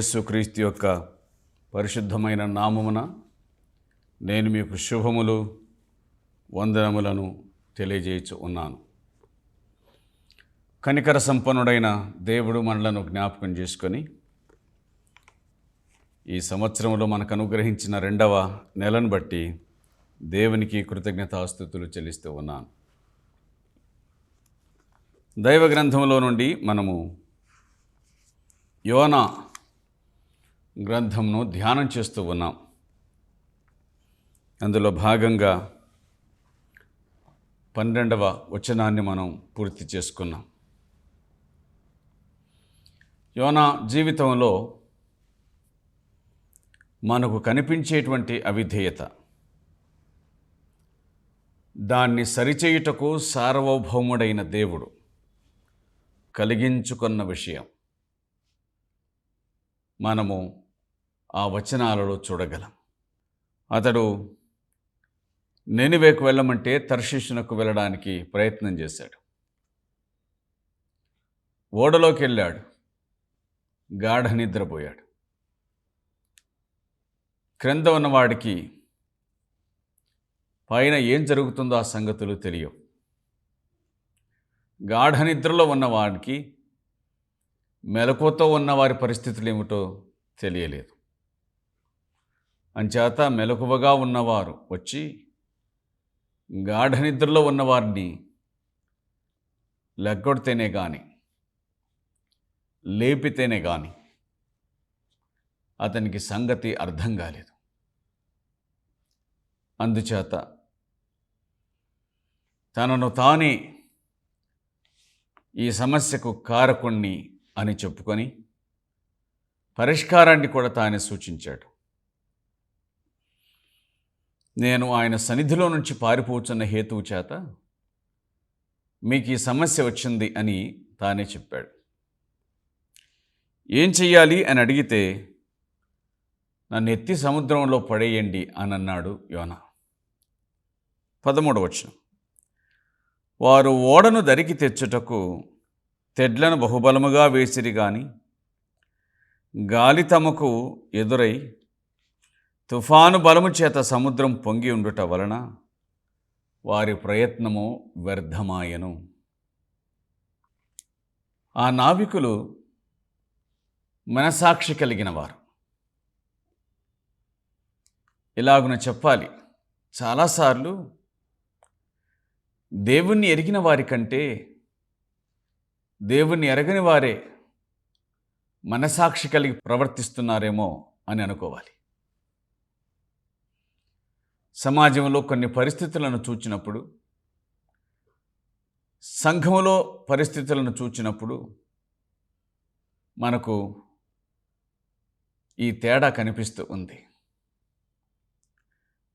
యేసుక్రీస్తు యొక్క పరిశుద్ధమైన నామమున నేను మీకు శుభములు వందనములను తెలియజేయచ్చు ఉన్నాను. కనికర సంపన్నుడైన దేవుడు మనలను జ్ఞాపకం చేసుకొని ఈ సంవత్సరంలో మనకు అనుగ్రహించిన 2వ నెలను బట్టి దేవునికి కృతజ్ఞతాస్తుతులు చెల్లిస్తూ ఉన్నాను. దైవ గ్రంథంలో నుండి మనము యోనా గ్రంథంను ధ్యానం చేస్తూ ఉన్నాం. అందులో భాగంగా 12వ వచనాన్ని మనం పూర్తి చేసుకున్నాం. యోనా జీవితంలో మనకు కనిపించేటువంటి అవిధేయత, దాన్ని సరిచేయుటకు సార్వభౌముడైన దేవుడు కలిగించుకున్న విషయం మనము ఆ వచనాలలో చూడగలం. అతడు నెనివేకు వెళ్ళమంటే తర్షీషునకు వెళ్ళడానికి ప్రయత్నం చేశాడు. ఓడలోకి వెళ్ళాడు, గాఢ నిద్రపోయాడు. క్రింద ఉన్నవాడికి పైన ఏం జరుగుతుందో ఆ సంగతులు తెలియవు. గాఢ నిద్రలో ఉన్నవాడికి మెలకువతో ఉన్నవారి పరిస్థితులు ఏమిటో తెలియలేదు. అంచేత మెలకువగా ఉన్నవారు వచ్చి గాఢ నిద్రలో ఉన్నవారిని లెగ్గొడితేనే కానీ, లేపితేనే కానీ అతనికి సంగతి అర్థం కాలేదు. అందుచేత తనను తానే ఈ సమస్యకు కారకుణ్ణి అని చెప్పుకొని పరిష్కారాన్ని కూడా తానే సూచించాడు. నేను ఆయన సన్నిధిలో నుంచి పారిపోతున్న హేతువు చేత మీకు ఈ సమస్య వచ్చింది అని తానే చెప్పాడు. ఏం చెయ్యాలి అని అడిగితే నన్ను ఎత్తి సముద్రంలో పడేయండి అని అన్నాడు యోనా. 13వ వచనం, వారు ఓడను దరికి తెచ్చుటకు తెడ్లను బహుబలముగా వేసిరి గాని గాలి తమకు ఎదురై తుఫాను బలము చేత సముద్రం పొంగి ఉండుట వలన వారి ప్రయత్నము వ్యర్థమాయెను. ఆ నావికులు మనసాక్షి కలిగిన వారు. ఇలాగున చెప్పాలి, చాలాసార్లు దేవుణ్ణి ఎరిగిన వారి కంటే దేవుణ్ణి ఎరగని వారే మనసాక్షి కలిగి ప్రవర్తిస్తున్నారేమో అని అనుకోవాలి. సమాజంలో కొన్ని పరిస్థితులను చూచినప్పుడు, సంఘములో పరిస్థితులను చూచినప్పుడు మనకు ఈ తేడా కనిపిస్తూ ఉంది.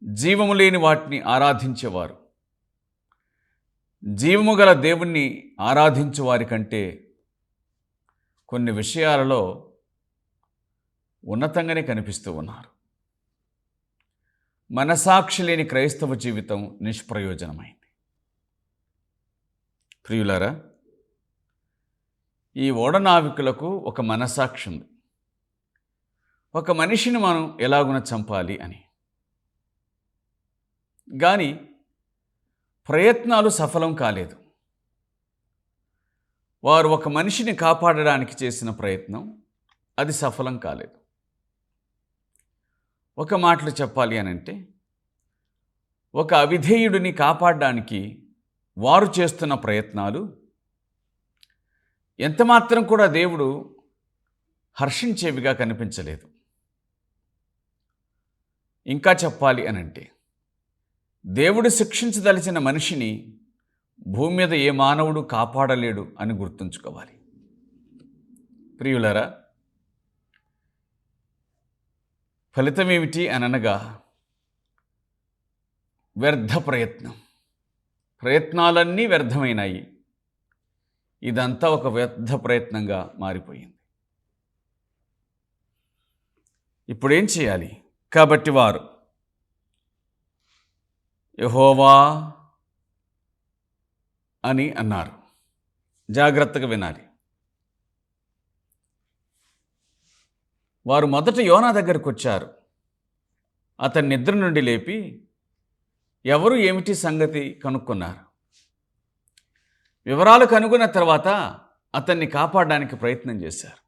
జీవము లేని వాటిని ఆరాధించేవారు జీవము గల దేవుణ్ణి ఆరాధించే వారి కంటే కొన్ని విషయాలలో ఉన్నతంగానే కనిపిస్తూ ఉన్నారు. మనసాక్షి లేని క్రైస్తవ జీవితం నిష్ప్రయోజనమైంది. ప్రియులారా, ఈ ఓడనావికులకు ఒక మనసాక్షి ఉంది. ఒక మనిషిని మనం ఎలాగున చంపాలి అని. కానీ ప్రయత్నాలు సఫలం కాలేదు. వారు ఒక మనిషిని కాపాడడానికి చేసిన ప్రయత్నం అది సఫలం కాలేదు. ఒక మాటలో చెప్పాలి అనంటే, ఒక అవిధేయుడిని కాపాడడానికి వారు చేస్తున్న ప్రయత్నాలు ఎంతమాత్రం కూడా దేవుడు హర్షించేవిగా కనిపించలేదు. ఇంకా చెప్పాలి అనంటే, దేవుడు శిక్షించదలిచిన మనిషిని భూమి మీద ఏ మానవుడు కాపాడలేడు అని గుర్తుంచుకోవాలి. ప్రియులరా, ఫలితం ఏమిటి అని అనగా వ్యర్థ ప్రయత్నం. ప్రయత్నాలన్నీ వ్యర్థమైనాయి. ఇదంతా ఒక వ్యర్థ ప్రయత్నంగా మారిపోయింది. ఇప్పుడేం చేయాలి? కాబట్టి వారు యెహోవా అని అన్నారు. జాగ్రత్తగా వినాలి. వారు మొదట యోనా దగ్గరికి వచ్చారు. అతన్ని నిద్ర నుండి లేపి ఎవరు ఏమిటి సంగతి కనుక్కున్నారు. వివరాలు కనుగొన్న తర్వాత అతన్ని కాపాడడానికి ప్రయత్నం చేశారు.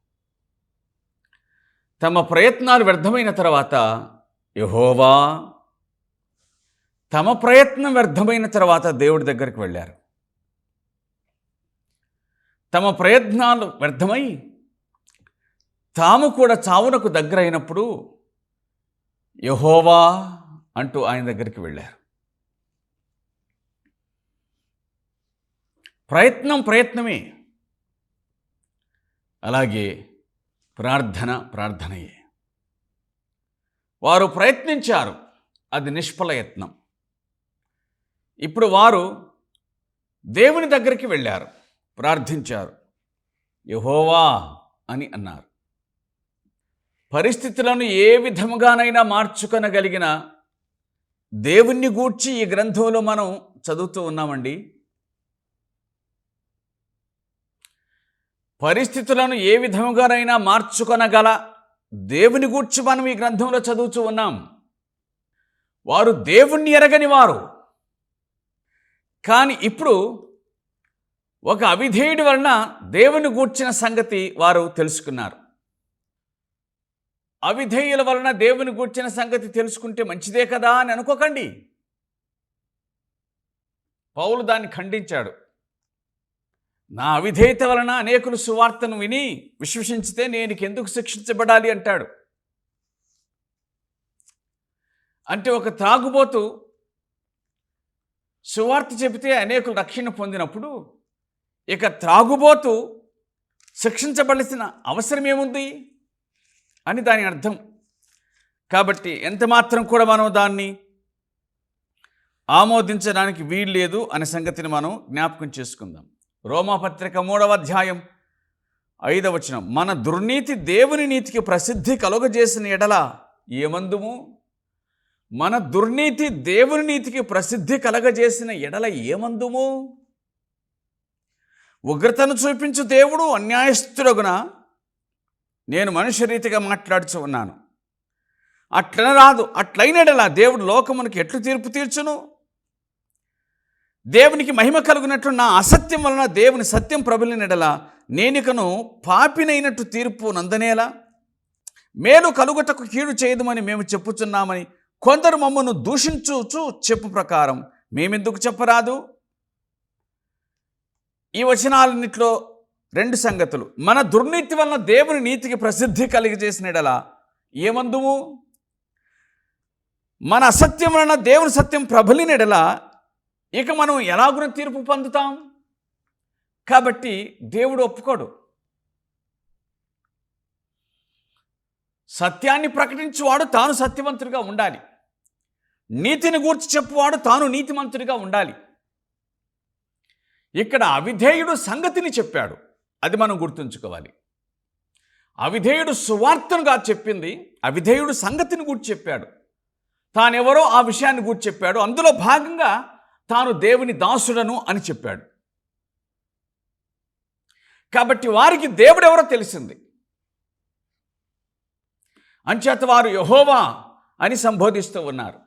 తమ ప్రయత్నాలు వ్యర్థమైన తర్వాత యెహోవా, తమ ప్రయత్నం వ్యర్థమైన తర్వాత దేవుడి దగ్గరికి వెళ్ళారు. తమ ప్రయత్నాలు వ్యర్థమై తాము కూడా చావునకు దగ్గరైనప్పుడు యెహోవా అంటూ ఆయన దగ్గరికి వెళ్ళారు. ప్రయత్నమే, అలాగే ప్రార్థనయే. వారు ప్రయత్నించారు, అది నిష్ఫల యత్నం. ఇప్పుడు వారు దేవుని దగ్గరికి వెళ్ళారు, ప్రార్థించారు, యెహోవా అని అన్నారు. పరిస్థితులను ఏ విధముగానైనా మార్చుకొనగలిగిన దేవుణ్ణి గూర్చి ఈ గ్రంథంలో మనం చదువుతూ ఉన్నామండి. పరిస్థితులను ఏ విధముగానైనా మార్చుకొనగల దేవుని గూర్చి మనం ఈ గ్రంథంలో చదువుతూ ఉన్నాం. వారు దేవుణ్ణి ఎరగని వారు, కానీ ఇప్పుడు ఒక అవిధేయుడి వలన దేవుని గూర్చిన సంగతి వారు తెలుసుకున్నారు. అవిధేయుల వలన దేవుని గూర్చిన సంగతి తెలుసుకుంటే మంచిదే కదా అని అనుకోకండి. పౌలు దాన్ని ఖండించాడు. నా అవిధేయత వలన అనేకులు సువార్తను విని విశ్వసించితే నేను ఎందుకు శిక్షించబడాలి అంటాడు. అంటే ఒక త్రాగుబోతు సువార్త చెబితే అనేకులు రక్షణ పొందినప్పుడు ఇక త్రాగుబోతు శిక్షించబడాల్సిన అవసరం ఏముంది అని దాని అర్థం. కాబట్టి ఎంత మాత్రం కూడా మనం దాన్ని ఆమోదించడానికి వీలు లేదు అనే సంగతిని మనం జ్ఞాపకం చేసుకుందాం. రోమాపత్రిక 3వ అధ్యాయం 5వ వచనం, మన దుర్నీతి దేవుని నీతికి ప్రసిద్ధి కలుగజేసిన ఎడల ఏమందుము? మన దుర్నీతి దేవుని నీతికి ప్రసిద్ధి కలగజేసిన ఎడల ఏమందుము? ఉగ్రతను చూపించు దేవుడు అన్యాయస్థుడగున నేను మనుష్య రీతిగా మాట్లాడుచు ఉన్నాను. అట్లన రాదు. అట్లయినడలా దేవుడు లోకమునికి ఎట్లు తీర్పు తీర్చును? దేవునికి మహిమ కలుగునట్లు నా అసత్యం వలన దేవుని సత్యం ప్రబలినడలా నేనికను పాపినైనట్టు తీర్పు నందనేలా? మేలు కలుగుటకు కీడు చేయదుమని మేము చెప్పుచున్నామని కొందరు మమ్మను దూషించుచు చెప్పు ప్రకారం మేమెందుకు చెప్పరాదు? ఈ వచనాలన్నిట్లో 2 సంగతులు. మన దుర్నీతి వలన దేవుని నీతికి ప్రసిద్ధి కలిగజేసిన ఎడల ఏమందుము? మన అసత్యం వలన దేవుని సత్యం ప్రబలిన ఎడల ఇక మనం ఎలాగున తీర్పు పొందుతాం? కాబట్టి దేవుడు ఒప్పుకోడు. సత్యాన్ని ప్రకటించువాడు తాను సత్యవంతుడిగా ఉండాలి. నీతిని గూర్చి చెప్పువాడు తాను నీతిమంతుడిగా ఉండాలి. ఇక్కడ అవిధేయుడు సంగతిని చెప్పాడు, అది మనం గుర్తుంచుకోవాలి. అవిధేయుడు సువార్తనుగా చెప్పింది, అవిధేయుడు సంగతిని గూర్చి చెప్పాడు. తానెవరో ఆ విషయాన్ని గూర్చి చెప్పాడు. అందులో భాగంగా తాను దేవుని దాసుడను అని చెప్పాడు. కాబట్టి వారికి దేవుడెవరో తెలిసింది. అంచేత వారు యెహోవా అని సంబోధిస్తూ ఉన్నారు.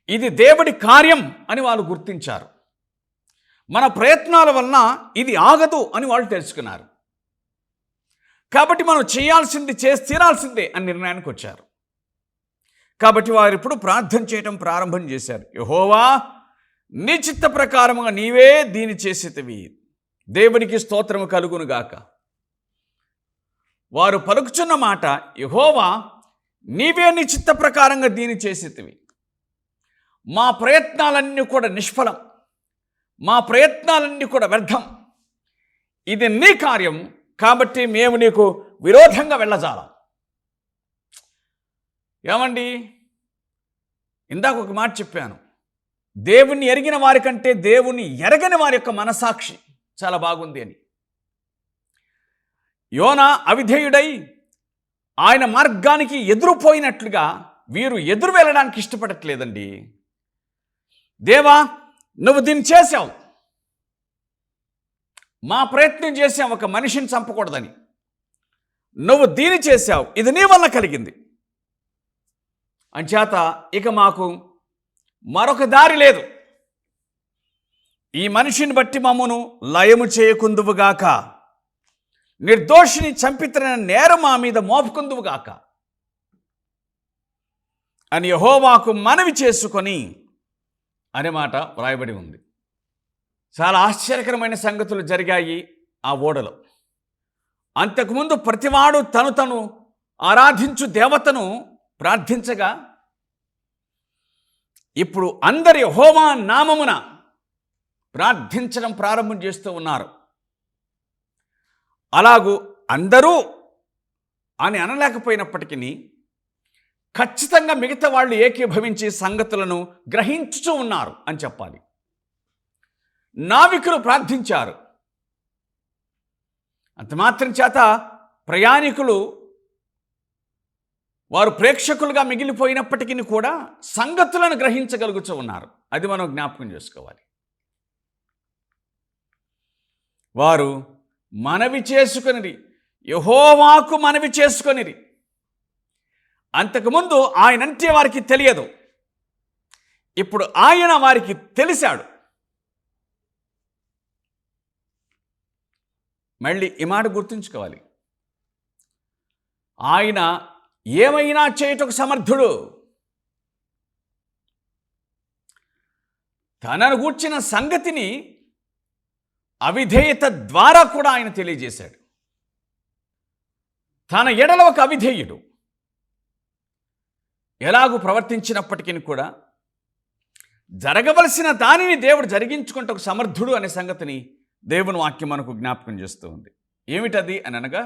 ఇది దేవుడి కార్యం అని వాళ్ళు గుర్తించారు. మన ప్రయత్నాల వలన ఇది ఆగదు అని వాళ్ళు తెలుసుకున్నారు. కాబట్టి మనం చేయాల్సింది చేసి తీరాల్సిందే అని నిర్ణయానికి వచ్చారు. కాబట్టి వారు ఇప్పుడు ప్రార్థన చేయటం ప్రారంభం చేశారు. యెహోవా, నీ చిత్త ప్రకారముగా నీవే దీన్ని చేసేటివి, దేవునికి స్తోత్రము కలుగునుగాక. వారు పలుకుచున్న మాట, యెహోవా, నీవే నీ చిత్త ప్రకారంగా దీన్ని చేసేటివి. మా ప్రయత్నాలన్నీ కూడా నిష్ఫలం, మా ప్రయత్నాలన్నీ కూడా వ్యర్థం. ఇది నీ కార్యం, కాబట్టి మేము నీకు విరోధంగా వెళ్ళజాలం. ఏమండి, ఇందాక ఒక మాట చెప్పాను, దేవుణ్ణి ఎరిగిన వారి కంటే దేవుణ్ణి ఎరగని వారి యొక్క మనసాక్షి చాలా బాగుంది అని. యోనా అవిధేయుడై ఆయన మార్గానికి ఎదురుపోయినట్లుగా వీరు ఎదురు వెళ్ళడానికి ఇష్టపడట్లేదండి. దేవా, నువ్వు దీన్ని చేశావు, మా ప్రయత్నం చేసాం ఒక మనిషిని చంపకూడదని. నువ్వు దీని చేశావు, ఇది నీ వల్ల కలిగింది. అంచేత ఇక మాకు మరొక దారి లేదు. ఈ మనిషిని బట్టి మమ్మను లయము చేయకుందువుగాక, నిర్దోషిని చంపితన నేరం మా మీద మోపుకుందువుగాక అని యెహోవాకు మనవి చేసుకొని అనే మాట వ్రాయబడి ఉంది. చాలా ఆశ్చర్యకరమైన సంగతులు జరిగాయి ఆ ఓడలో. అంతకుముందు ప్రతివాడు తను ఆరాధించు దేవతను ప్రార్థించగా, ఇప్పుడు అందరి యెహోవా నామమున ప్రార్థించడం ప్రారంభం చేస్తూ ఉన్నారు. అలాగూ అందరూ అని అనలేకపోయినప్పటికీ ఖచ్చితంగా మిగతా వాళ్ళు ఏకీభవించి సంగతులను గ్రహించుతూ ఉన్నారు అని చెప్పాలి. నావికులు ప్రార్థించారు. అంత మాత్రం చేత ప్రయాణికులు వారు ప్రేక్షకులుగా మిగిలిపోయినప్పటికీ కూడా సంగతులను గ్రహించగలుగుతూ ఉన్నారు. అది మనం జ్ఞాపకం చేసుకోవాలి. వారు మనవి చేసుకొనిరి, యెహోవాకు మనవి చేసుకొనిరి. అంతకుముందు ఆయనంటే వారికి తెలియదు, ఇప్పుడు ఆయన వారికి తెలిసాడు. మళ్ళీ ఈ మాట గుర్తుంచుకోవాలి, ఆయన ఏమైనా చేయుటకు సమర్థుడు. తనను గూర్చిన సంగతిని అవిధేయత ద్వారా కూడా ఆయన తెలియజేశాడు. తన ఎడల ఒక అవిధేయుడు ఎలాగూ ప్రవర్తించినప్పటికీ కూడా జరగవలసిన దానిని దేవుడు జరిగించుకుంటకు సమర్థుడు అనే సంగతిని దేవుని వాక్యం మనకు జ్ఞాపకం చేస్తూ ఉంది. ఏమిటది అని అనగా,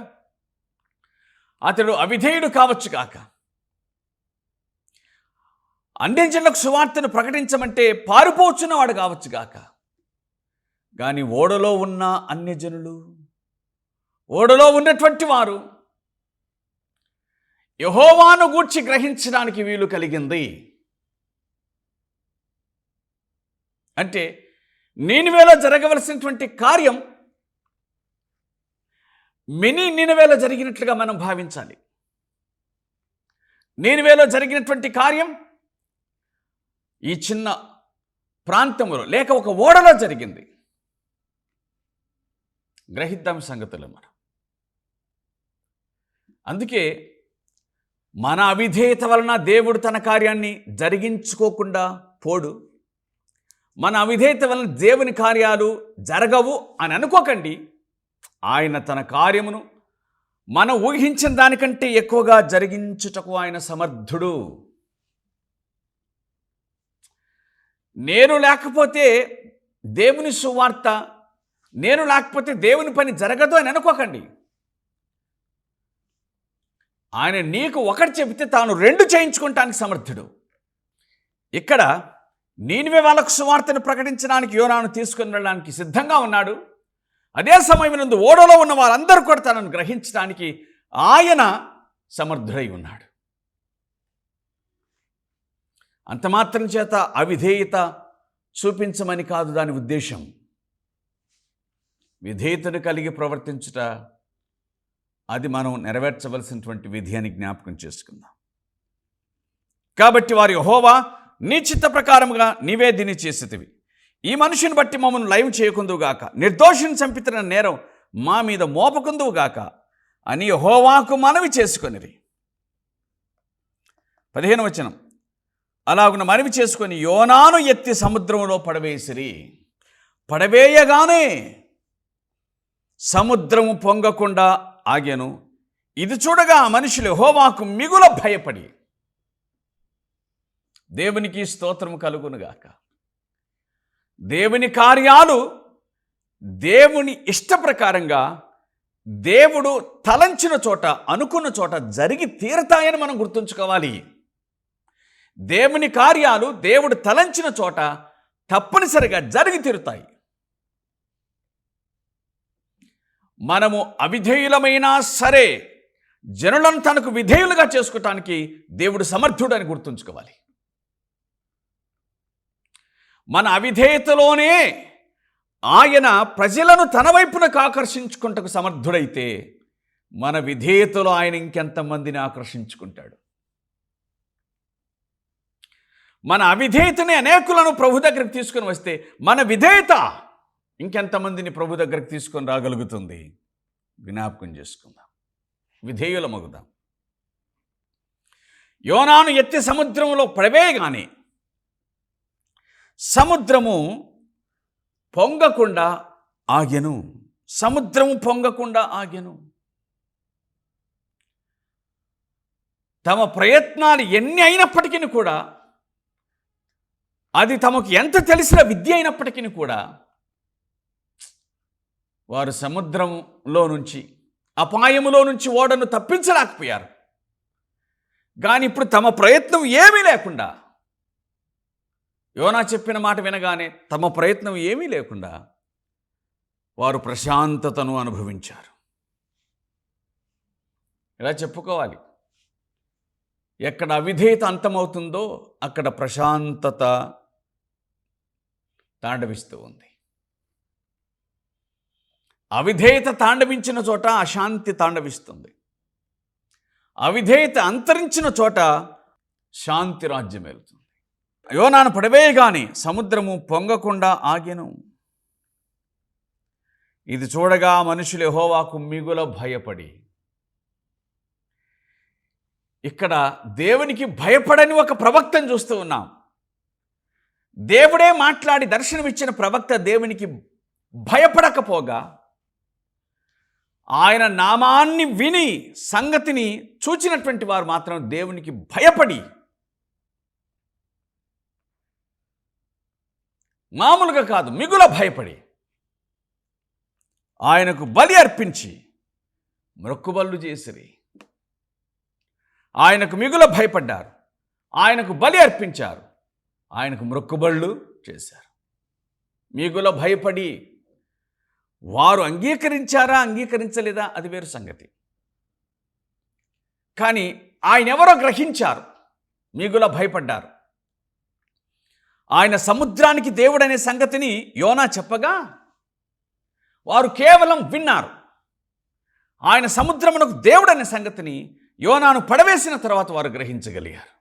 అతడు అవిధేయుడు కావచ్చు కాక, అన్యజనులకు సువార్తను ప్రకటించమంటే పారిపోచున్నవాడు కావచ్చు గాక, కానీ ఓడలో ఉన్న అన్యజనులు, ఓడలో ఉన్నటువంటి వారు యెహోవాను గూర్చి గ్రహించడానికి వీలు కలిగింది. అంటే నీనివేలో జరగవలసినటువంటి కార్యం మినీ నీనివేలో జరిగినట్లుగా మనం భావించాలి. నీనివేలో జరిగినటువంటి కార్యం ఈ చిన్న ప్రాంతంలో లేక ఒక ఓడలో జరిగింది. గ్రహిద్దాం సంగతులు మనం. అందుకే మన అవిధేయత వలన దేవుడు తన కార్యాన్ని జరిగించుకోకుండా పోడు. మన అవిధేయత వలన దేవుని కార్యాలు జరగవు అని అనుకోకండి. ఆయన తన కార్యమును మనం ఊహించిన దానికంటే ఎక్కువగా జరిగించుటకు ఆయన సమర్థుడు. నేను లేకపోతే దేవుని సువార్త, నేను లేకపోతే దేవుని పని జరగదు అని అనుకోకండి. ఆయన నీకు ఒకటి చెబితే తాను రెండు చేయించుకుంటానికి సమర్థుడు. ఇక్కడ నీనివే వాళ్ళకు సువార్తను ప్రకటించడానికి యోనాను తీసుకుని వెళ్ళడానికి సిద్ధంగా ఉన్నాడు. అదే సమయం ఓడలో ఉన్న వారందరూ కూడా తనను గ్రహించడానికి ఆయన సమర్థుడై ఉన్నాడు. అంత మాత్రం చేత అవిధేయత చూపించమని కాదు దాని ఉద్దేశం. విధేయతను కలిగి ప్రవర్తించుట అది మనం నెరవేర్చవలసినటువంటి విధి అని జ్ఞాపకం చేసుకుందాం. కాబట్టి వారి యెహోవా నీ చిత్త ప్రకారముగా నీవే దీన్ని చేసేటివి, ఈ మనిషిని బట్టి మమ్మల్ని లయం చేయకుందువుగాక, నిర్దోషిని చంపిన నేరం మా మీద మోపకుందువుగాక అని యెహోవాకు మనవి చేసుకొనిరి. 15వ వచనం, అలాగున మనవి చేసుకొని యోనాను ఎత్తి సముద్రంలో పడవేసిరి. పడవేయగానే సముద్రము పొంగకుండా ఆగెను. ఇది చూడగా మనుషులు యెహోవాకు మిగుల భయపడి, దేవునికి స్తోత్రము కలుగునుగాక. దేవుని కార్యాలు దేవుని ఇష్ట ప్రకారంగా దేవుడు తలంచిన చోట, అనుకున్న చోట జరిగి తీరతాయని మనం గుర్తుంచుకోవాలి. దేవుని కార్యాలు దేవుడు తలంచిన చోట తప్పనిసరిగా జరిగి తీరుతాయి. మనము అవిధేయులమైనా సరే జనులను తనకు విధేయులుగా చేసుకోవటానికి దేవుడు సమర్థుడు అని గుర్తుంచుకోవాలి. మన అవిధేయతలోనే ఆయన ప్రజలను తన వైపునకు ఆకర్షించుకుంటకు సమర్థుడైతే మన విధేయతలో ఆయన ఇంకెంతమందిని ఆకర్షించుకుంటాడు. మన అవిధేయతని అనేకులను ప్రభు దగ్గరికి తీసుకొని వస్తే మన విధేయత ఇంకెంతమందిని ప్రభు దగ్గరికి తీసుకొని రాగలుగుతుంది. జ్ఞాపకం చేసుకుందాం, విధేయులమగుదాం. యోనాను ఎత్తి సముద్రంలో పడవేయగానే సముద్రము పొంగకుండా ఆగెను. సముద్రము పొంగకుండా ఆగెను. తమ ప్రయత్నాలు ఎన్ని అయినప్పటికీ కూడా, అది తమకు ఎంత తెలిసిన విద్య అయినప్పటికీ కూడా, వారు సముద్రంలో నుంచి, అపాయములో నుంచి ఓడను తప్పించలేకపోయారు. కానీ ఇప్పుడు తమ ప్రయత్నం ఏమీ లేకుండా, యోనా చెప్పిన మాట వినగానే తమ ప్రయత్నం ఏమీ లేకుండా వారు ప్రశాంతతను అనుభవించారు. ఇలా చెప్పుకోవాలి, ఎక్కడ అవిధేయత అంతమవుతుందో అక్కడ ప్రశాంతత తాండవిస్తూ ఉంది. అవిధేయత తాండవించిన చోట అశాంతి తాండవిస్తుంది. అవిధేయత అంతరించిన చోట శాంతి రాజ్యం వెళ్తుంది. యోనాను పడవేయగానే సముద్రము పొంగకుండా ఆగెను. ఇది చూడగా మనుషులు యెహోవాకు మిగుల భయపడి, ఇక్కడ దేవునికి భయపడని ఒక ప్రవక్తను చూస్తూ ఉన్నాం. దేవుడే మాట్లాడి దర్శనమిచ్చిన ప్రవక్త దేవునికి భయపడకపోగా, ఆయన నామాన్ని విని సంగతిని చూచినటువంటి వారు మాత్రం దేవునికి భయపడి, మామూలుగా కాదు మిగుల భయపడి ఆయనకు బలి అర్పించి మొక్కుబళ్ళు చేసిరి. ఆయనకు మిగుల భయపడ్డారు, ఆయనకు బలి అర్పించారు, ఆయనకు మొక్కుబళ్ళు చేశారు. మిగుల భయపడి వారు అంగీకరించారా అంగీకరించలేదా అది వేరు సంగతి. కానీ ఆయన ఎవరో గ్రహించారు, మిగుల భయపడ్డారు. ఆయన సముద్రానికి దేవుడనే సంగతిని యోనా చెప్పగా వారు కేవలం విన్నారు. ఆయన సముద్రమునకు దేవుడనే సంగతిని యోనాను పడవేసిన తర్వాత వారు గ్రహించగలిగారు.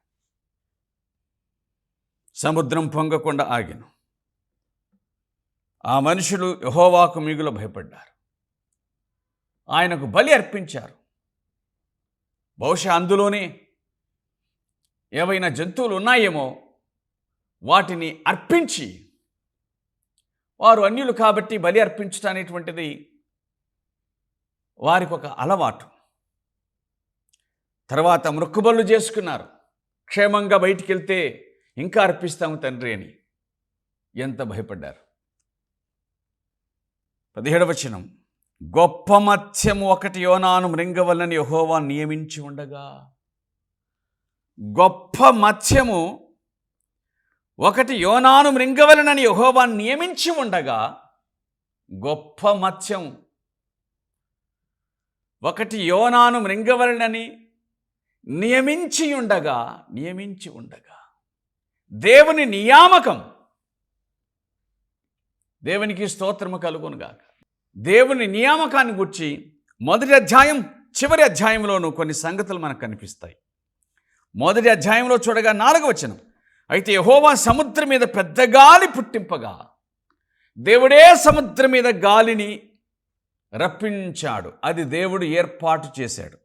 సముద్రం పొంగకుండా ఆగెను. ఆ మనుషులు యెహోవాకు మిగుల భయపడ్డారు, ఆయనకు బలి అర్పించారు. బహుశా అందులోనే ఏవైనా జంతువులు ఉన్నాయేమో వాటిని అర్పించి, వారు అన్యులు కాబట్టి బలి అర్పించడం అనేటువంటిది వారికి ఒక అలవాటు. తర్వాత మొక్కుబళ్ళు చేసుకున్నారు. క్షేమంగా బయటికి వెళ్తే ఇంకా అర్పిస్తాము తండ్రి అని ఎంత భయపడ్డారు. 17వ వచనం, గొప్ప మత్స్యము ఒకటి యోనాను మృంగవలనని యెహోవా నియమించి ఉండగా. గొప్ప మత్స్యము ఒకటి యోనాను మృంగవలనని యెహోవా నియమించి ఉండగా, గొప్ప మత్స్యం ఒకటి యోనాను మృంగవలనని నియమించి ఉండగా దేవుని నియామకం. దేవునికి స్తోత్రము కలుగునుగాక. దేవుని నియామకాన్ని గురించి మొదటి అధ్యాయం చివరి అధ్యాయంలోనూ కొన్ని సంగతులు మనకు కనిపిస్తాయి. మొదటి అధ్యాయంలో చూడగా 4వ వచనం, అయితే యెహోవా సముద్రం మీద పెద్ద గాలి పుట్టింపగా దేవుడే సముద్రం మీద గాలిని రప్పించాడు. అది దేవుడు ఏర్పాటు చేశాడు.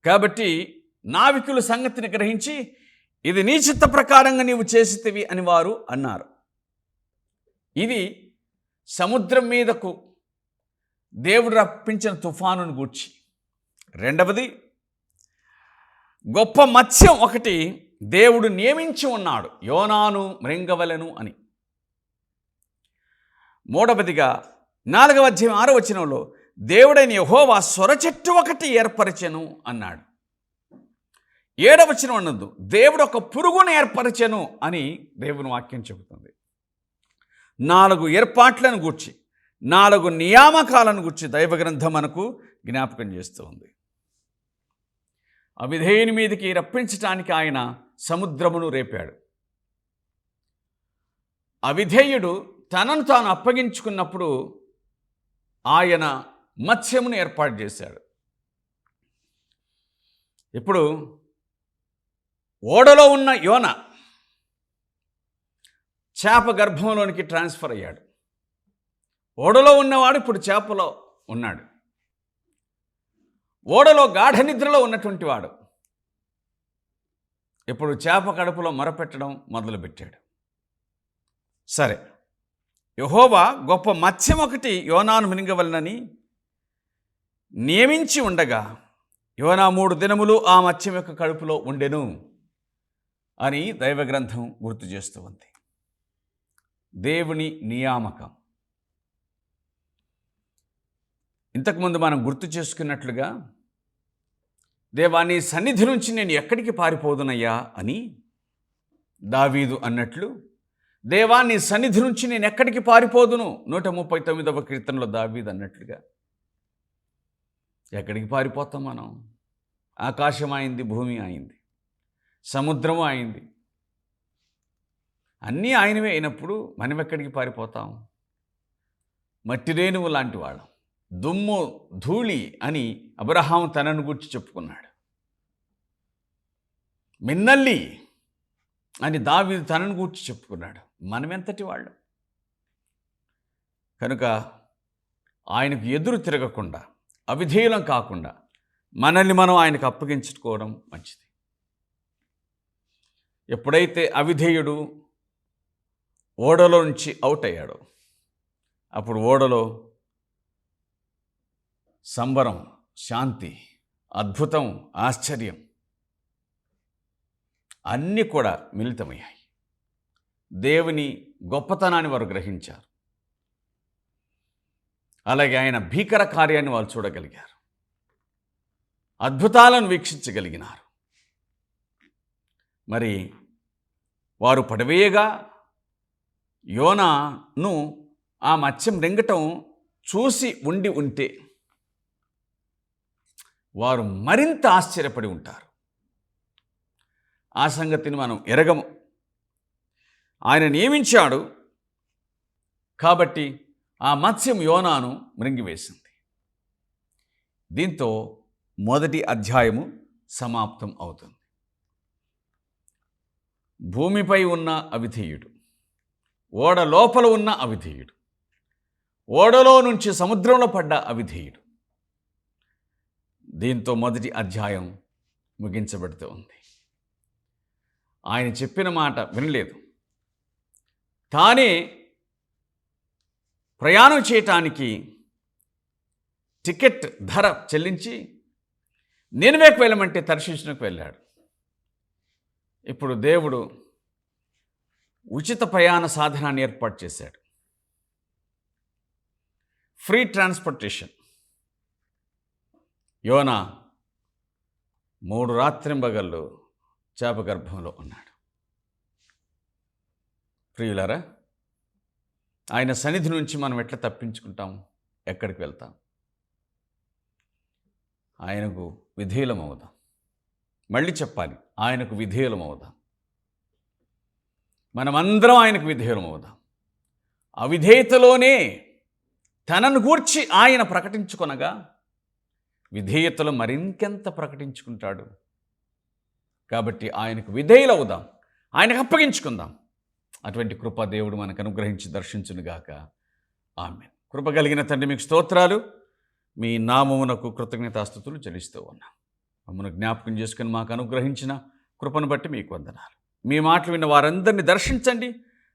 కాబట్టి నావికులు సంగతిని గ్రహించి, ఇది నీ చిత్త ప్రకారంగా నీవు చేసితివి అని వారు అన్నారు. ఇది సముద్రం మీదకు దేవుడు రప్పించిన తుఫానును గూర్చి. రెండవది, గొప్ప మత్స్యం ఒకటి దేవుడు నియమించి ఉన్నాడు, యోనాను మృంగవలెను అని. మూడవదిగా 4వ అధ్యాయం 6వ వచనంలో దేవుడైన యెహోవా సొరచెట్టు ఒకటి ఏర్పరచెను అన్నాడు. 7వ వచనం అన్నది దేవుడు ఒక పురుగును ఏర్పరచెను అని దేవుని వాక్యం చెబుతుంది. 4 ఏర్పాట్లను గూర్చి, 4 నియామకాలను గూర్చి దైవ గ్రంథం మనకు జ్ఞాపకం చేస్తూ ఉంది. అవిధేయుని మీదకి రప్పించటానికి ఆయన సముద్రమును రేపాడు. అవిధేయుడు తనను తాను అప్పగించుకున్నప్పుడు ఆయన మత్స్యమును ఏర్పాటు చేశాడు. ఇప్పుడు ఓడలో ఉన్న యోన చేప గర్భంలోనికి ట్రాన్స్ఫర్ అయ్యాడు. ఓడలో ఉన్నవాడు ఇప్పుడు చేపలో ఉన్నాడు. ఓడలో గాఢ నిద్రలో ఉన్నటువంటి వాడు ఇప్పుడు చేప కడుపులో మొరపెట్టడం మొదలుపెట్టాడు. సరే, యెహోవా గొప్ప మత్స్యం ఒకటి యోనాను మింగవలనని నియమించి ఉండగా యోనా 3 దినములు ఆ మత్స్యం యొక్క కడుపులో ఉండెను అని దైవ గ్రంథం గుర్తు చేస్తూ ఉంది. దేవుని నియామకం. ఇంతకుముందు మనం గుర్తు చేసుకున్నట్లుగా, దేవా నీ సన్నిధి నుంచి నేను ఎక్కడికి పారిపోదునయ్యా అని దావీదు అన్నట్లు, దేవా నీ సన్నిధి నుంచి నేను ఎక్కడికి పారిపోదును 139వ కీర్తనలో దావీదు అన్నట్లుగా ఎక్కడికి పారిపోతాం మనం? ఆకాశం అయింది, భూమి అయింది, సముద్రం అయింది, అన్నీ ఆయనవే అయినప్పుడు మనం ఎక్కడికి పారిపోతాం? మట్టి రేణువు లాంటి వాళ్ళం, దుమ్ము ధూళి అని అబ్రహాము తనను గురించి చెప్పుకున్నాడు. మిన్నల్లి అని దావీదు తనను గూర్చి చెప్పుకున్నాడు. మనమెంతటి వాళ్ళు? కనుక ఆయనకు ఎదురు తిరగకుండా, అవిధేయులం కాకుండా మనల్ని మనం ఆయనకు అప్పగించుకోవడం మంచిది. ఎప్పుడైతే అవిధేయుడు ఓడలో నుంచి అవుట్ అయ్యాడో అప్పుడు ఓడలో సంబరం, శాంతి, అద్భుతం, ఆశ్చర్యం అన్నీ కూడా మిళితమయ్యాయి. దేవుని గొప్పతనాన్ని వారు గ్రహించారు. అలాగే ఆయన భీకర కార్యాన్ని వాళ్ళు చూడగలిగారు, అద్భుతాలను వీక్షించగలిగినారు. మరి వారు పడవేయగా యోనాను ఆ మత్స్యం రింగటం చూసి ఉంటే వారు మరింత ఆశ్చర్యపడి ఉంటారు. ఆ సంగతిని మనం ఎరగము. ఆయన నియమించాడు కాబట్టి ఆ మత్స్యం యోనాను మృంగివేసింది. దీంతో మొదటి అధ్యాయము సమాప్తం అవుతుంది. భూమిపై ఉన్న అవిధేయుడు, ఓడ లోపల ఉన్న అవిధేయుడు, ఓడలో నుంచి సముద్రంలో పడ్డ అవిధేయుడు. దీంతో మొదటి అధ్యాయం ముగించబడుతూ ఉంది. ఆయన చెప్పిన మాట వినలేదు. తానే ప్రయాణం చేయటానికి టికెట్ ధర చెల్లించి నినివేకు వెళ్ళమంటే తర్షీషునకు వెళ్ళాడు. ఇప్పుడు దేవుడు ఉచిత ప్రయాణ సాధనాన్ని ఏర్పాటు చేశాడు. Free transportation. యోనా 3 రాత్రింబగళ్ళు చేప గర్భంలో ఉన్నాడు. ప్రియులారా, ఆయన సన్నిధి నుంచి మనం ఎట్లా తప్పించుకుంటాం? ఎక్కడికి వెళ్తాం? ఆయనకు విధేయులం అవుదాం. మళ్ళీ చెప్పాలి, ఆయనకు విధేయులం అవుదాం. మనమందరం ఆయనకు విధేయులం అవుదాం. అవిధేయతలోనే తనను గూర్చి ఆయన ప్రకటించుకొనగా విధేయతలో మరింకెంత ప్రకటించుకుంటాడు. కాబట్టి ఆయనకు విధేయులవుదాం, ఆయనకు అప్పగించుకుందాం. అటువంటి కృప దేవుడు మనకు అనుగ్రహించి దర్శించునుగాక. ఆమేన్. కృప కలిగిన తండ్రి, మీకు స్తోత్రాలు. మీ నామమునకు కృతజ్ఞతాస్తుతులు చెల్లిస్తూ ఉన్నాం. మమ్మల్ని జ్ఞాపకం చేసుకుని మాకు అనుగ్రహించిన కృపను బట్టి మీకు వందనాలు. మీ మాటలు విన్న వారందరినీ దర్శించండి.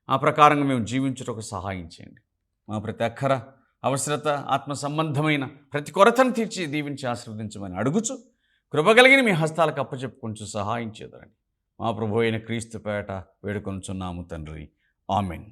ఆ ప్రకారంగా మేము జీవించుటకు సహాయం చేయండి. మా ప్రతి అక్కర, అవసరత, ఆత్మ సంబంధమైన ప్రతి కొరతను తీర్చి దీవించి ఆశీర్వదించమని అడుగుచు కృపగలిగిన మీ హస్తాలకు అప్పచెప్పుకొంచు సహాయం చేద్దండి. మా ప్రభు అయిన క్రీస్తు పేట వేడుకొనుచున్నాము తండ్రి. ఆమేన్.